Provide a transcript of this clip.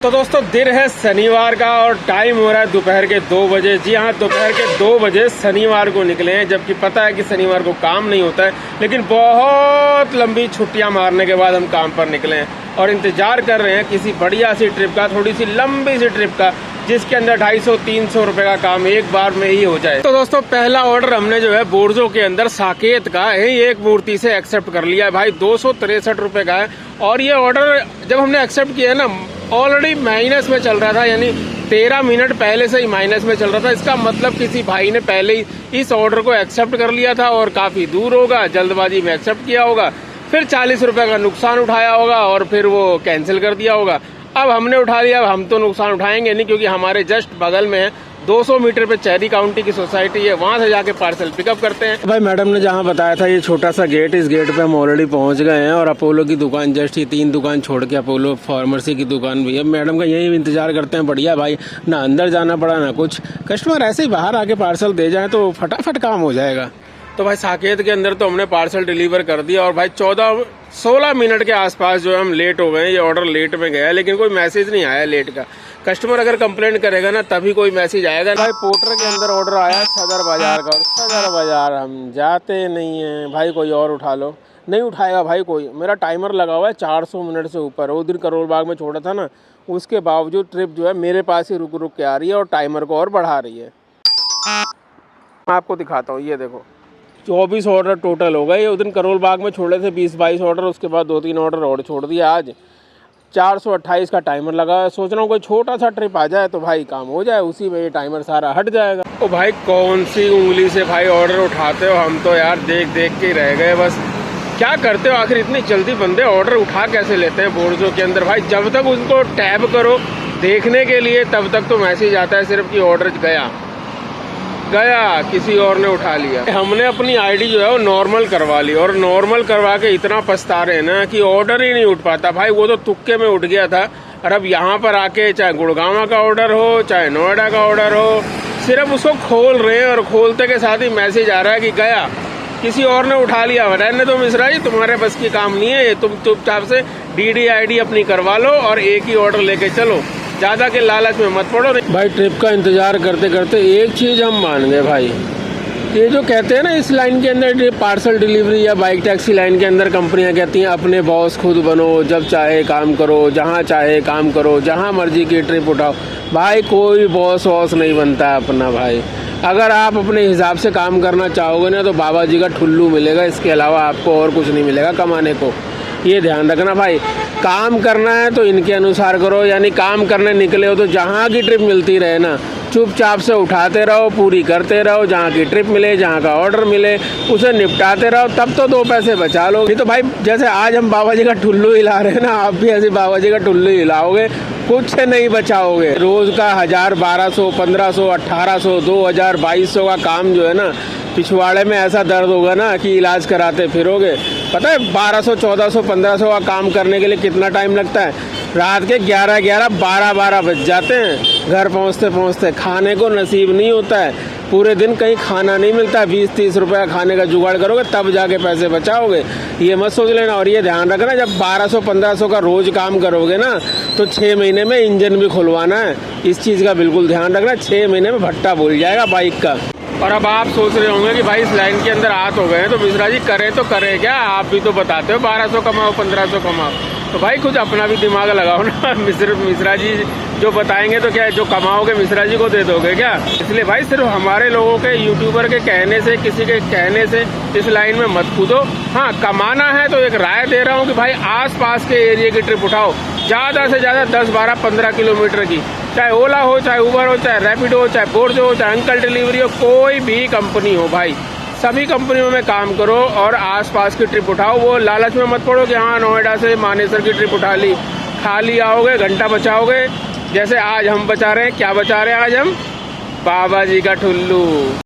तो दोस्तों दिन है शनिवार का और टाइम हो रहा है दोपहर के 2 बजे। जी हाँ, दोपहर के 2 बजे शनिवार को निकले हैं, जबकि पता है कि शनिवार को काम नहीं होता है, लेकिन बहुत लंबी छुट्टियां मारने के बाद हम काम पर निकले हैं और इंतजार कर रहे हैं किसी बढ़िया सी ट्रिप का, थोड़ी सी लंबी सी ट्रिप का, जिसके अंदर 250-300 रुपए का काम एक बार में ही हो जाए। तो दोस्तों पहला ऑर्डर हमने जो है बोर्जो के अंदर साकेत का यही एक मूर्ति से एक्सेप्ट कर लिया है भाई। 263 रुपए का है और ये ऑर्डर जब हमने एक्सेप्ट किया है ना, ऑलरेडी माइनस में चल रहा था, यानी 13 मिनट पहले से ही माइनस में चल रहा था। इसका मतलब किसी भाई ने पहले ही इस ऑर्डर को एक्सेप्ट कर लिया था और काफी दूर होगा, जल्दबाजी में एक्सेप्ट किया होगा, फिर 40 रुपए का नुकसान उठाया होगा और फिर वो कैंसिल कर दिया होगा। अब हमने उठा लिया, अब हम तो नुकसान उठाएंगे नहीं, क्योंकि हमारे जस्ट बगल में है 200 मीटर पे चेरी काउंटी की सोसाइटी है, वहां से जाके पार्सल पिकअप करते हैं। भाई मैडम ने जहां बताया था ये छोटा सा गेट, इस गेट पे हम ऑलरेडी पहुंच गए हैं और अपोलो की दुकान जस्ट ही 3 दुकान छोड़ के अपोलो फार्मेसी की दुकान भी है। मैडम का यही इंतजार करते हैं। बढ़िया भाई, ना अंदर जाना पड़ा ना कुछ, कस्टमर ऐसे ही बाहर आके पार्सल दे जाए तो फटाफट काम हो जाएगा। तो भाई साकेत के अंदर तो हमने पार्सल डिलीवर कर दिया और भाई 16 मिनट के आसपास जो है हम लेट हो गए। ये ऑर्डर लेट में गया, लेकिन कोई मैसेज नहीं आया लेट का। कस्टमर अगर कंप्लेंट करेगा ना तभी कोई मैसेज आएगा। भाई पोर्टर के अंदर ऑर्डर आया सदर बाजार का, और सदर बाजार हम जाते नहीं हैं भाई, कोई और उठा लो। नहीं उठाएगा भाई कोई, मेरा टाइमर लगा हुआ है 400 मिनट से ऊपर। वो दिन करोल बाग में छोड़ा था ना, उसके बावजूद ट्रिप जो है मेरे पास ही रुक रुक के आ रही है और टाइमर को और बढ़ा रही है। मैं आपको दिखाता हूँ, ये देखो 24 ऑर्डर टोटल हो गए। उस दिन करोल बाग में छोड़े थे 20-22 ऑर्डर, उसके बाद 2-3 ऑर्डर और छोड़ दिया। आज 428 का टाइमर लगा है। सोच रहा हूँ कोई छोटा सा ट्रिप आ जाए तो भाई काम हो जाए, उसी में ये टाइमर सारा हट जाएगा। ओ भाई कौन सी उंगली से भाई ऑर्डर उठाते हो, हम तो यार देख देख के रह गए। बस क्या करते हो आखिर, इतनी जल्दी बंदे ऑर्डर उठा कैसे लेते हैं बोर्जो के अंदर भाई। जब तक उनको टैब करो देखने के लिए, तब तक तो मैसेज आता है सिर्फ कि ऑर्डर गया, किसी और ने उठा लिया। हमने अपनी आईडी जो है वो नॉर्मल करवा ली और नॉर्मल करवा के इतना पछता रहे ना कि ऑर्डर ही नहीं उठ पाता भाई। वो तो तुक्के में उठ गया था, और अब यहाँ पर आके चाहे गुड़गांव का ऑर्डर हो चाहे नोएडा का ऑर्डर हो, सिर्फ उसको खोल रहे हैं और खोलते के साथ ही मैसेज आ रहा है कि गया, किसी और ने उठा लिया। रहने दो मिश्रा जी, तुम्हारे बस की काम नहीं है ये, तुम चुपचाप से DDID अपनी करवा लो और एक ही ऑर्डर लेके चलो, ज्यादा के लालच में मत पड़ो। भाई ट्रिप का इंतजार करते करते एक चीज हम मान गए भाई, ये जो कहते हैं ना इस लाइन के अंदर पार्सल डिलीवरी या बाइक टैक्सी लाइन के अंदर कंपनियां कहती हैं अपने बॉस खुद बनो, जब चाहे काम करो, जहां चाहे काम करो, जहां मर्जी की ट्रिप उठाओ। भाई कोई बॉस वॉस नहीं बनता है अपना भाई। अगर आप अपने हिसाब से काम करना चाहोगे ना तो बाबा जी का ठुल्लू मिलेगा, इसके अलावा आपको और कुछ नहीं मिलेगा कमाने को। ये ध्यान रखना भाई, काम करना है तो इनके अनुसार करो, यानी काम करने निकले हो तो जहाँ की ट्रिप मिलती रहे ना चुपचाप से उठाते रहो, पूरी करते रहो। जहाँ की ट्रिप मिले, जहाँ का ऑर्डर मिले उसे निपटाते रहो, तब तो 2 पैसे बचा लो। नहीं तो भाई जैसे आज हम बाबा जी का ठुल्लू हिला रहे हैं ना, आप भी ऐसे बाबा जी का ठुल्लू हिलाओगे, कुछ नहीं बचाओगे। रोज का 1000, 1200, 1500, 1800, 2000, 2200 का काम जो है ना, पिछवाड़े में ऐसा दर्द होगा ना कि इलाज कराते फिरोगे। पता है 1200, 1400, 1500 का काम करने के लिए कितना टाइम लगता है? रात के 11, 12 बज जाते हैं घर पहुंचते पहुंचते। खाने को नसीब नहीं होता है, पूरे दिन कहीं खाना नहीं मिलता। 20-30 रुपए का खाने का जुगाड़ करोगे तब जाके पैसे बचाओगे, ये मत सोच लेना। और ये ध्यान रखना, जब 1200-1500 का रोज काम करोगे ना तो 6 महीने में इंजन भी खुलवाना है। इस चीज़ का बिल्कुल ध्यान रखना, 6 महीने में भट्टा भूल जाएगा बाइक का। और अब आप सोच रहे होंगे कि भाई इस लाइन के अंदर आ तो गए तो मिश्रा जी करें तो करें क्या, आप भी तो बताते हो 1200 कमाओ 1500 कमाओ, तो भाई कुछ अपना भी दिमाग लगाओ ना। मिश्रा जी जो बताएंगे तो क्या जो कमाओगे मिश्रा जी को दे दोगे क्या? इसलिए भाई सिर्फ हमारे लोगों के यूट्यूबर के कहने से, किसी के कहने से इस लाइन में मत कूदो। हाँ कमाना है तो एक राय दे रहा हूँ कि भाई आस पास के एरिया की ट्रिप उठाओ, ज़्यादा से ज़्यादा 10, 12, 15 किलोमीटर की, चाहे ओला हो, चाहे उबर हो, चाहे रैपिडो हो, चाहे बोर्जो हो, चाहे अंकल डिलीवरी हो, कोई भी कंपनी हो भाई, सभी कंपनियों में काम करो और आसपास की ट्रिप उठाओ। वो लालच में मत पड़ो कि हाँ नोएडा से मानेसर की ट्रिप उठा ली, खाली आओगे, घंटा बचाओगे। जैसे आज हम बचा रहे हैं, क्या बचा रहे हैं आज हम? बाबा जी का ठुल्लू।